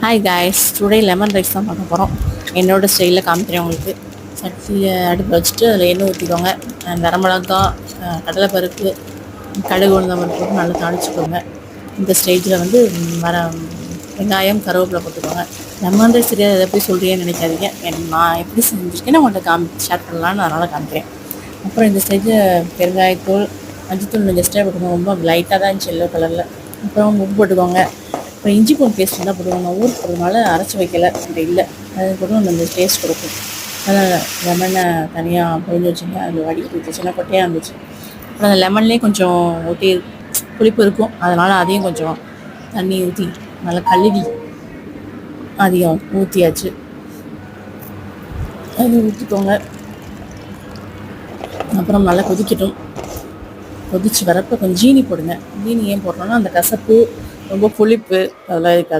Hi guys, today lemon rice தான் பார்க்க போகிறோம். என்னோடய ஸ்டைலில் காமிக்கிறேன் உங்களுக்கு. சட்டியை அடுப்பில் வச்சுட்டு அதில் எண்ணெய் ஊற்றிக்கோங்க. வரமிளகா, கடலைப்பருப்பு, கடுகு, உளுந்தம் பருப்பு போட்டு நல்லா தாளிச்சுக்கோங்க. இந்த ஸ்டேஜில் வந்து வெங்காயம், கருவேப்பிலை போட்டுக்கோங்க. லெமன் ரைஸ் தெரியாது, அதை எப்படி சொல்கிறீங்கன்னு நினைக்காதீங்க. நான் எப்படி செஞ்சுருக்கேன்னு உங்கள்கிட்ட ஷேர் பண்ணலான்னு அதனால் காமிக்கிறேன். அப்புறம் இந்த ஸ்டேஜில் பெருங்காயத்தூள், மஞ்சத்தூள் ஜஸ்ட்டாக போட்டுக்கோங்க. ரொம்ப லைட்டாக தான் இருந்துச்சு, எல்லோ கலரில். அப்புறம் உப்பு போட்டுக்கோங்க. அப்புறம் இஞ்சி பூண்டு பேஸ்ட் தான் போடுவாங்க. ஊருக்கு போடுறதுனால அரைச்சி வைக்கலை, அப்படி இல்லை. அது கூட அந்த டேஸ்ட் கொடுக்கும். அதனால் லெமனை தனியாக பொழிஞ்சு வச்சுங்க. அதில் வடிகட்டி ஊற்றி சின்ன கொட்டையாக இருந்துச்சு. அப்புறம் அந்த லெமன்லேயே கொஞ்சம் ஒட்டி புளிப்பு இருக்கும், அதனால் அதையும் கொஞ்சம் தண்ணி ஊற்றி நல்லா கழுவி அதையும் ஊற்றியாச்சு. அது ஊற்றிக்கோங்க. அப்புறம் நல்லா கொதிக்கட்டும். கொதிச்சு வரப்போ கொஞ்சம் ஜீனி போடுங்க. ஜீனி ஏன் போடுறோன்னா அந்த கசப்பு, ரொம்ப புளிப்பு அதெல்லாம் இருக்காது.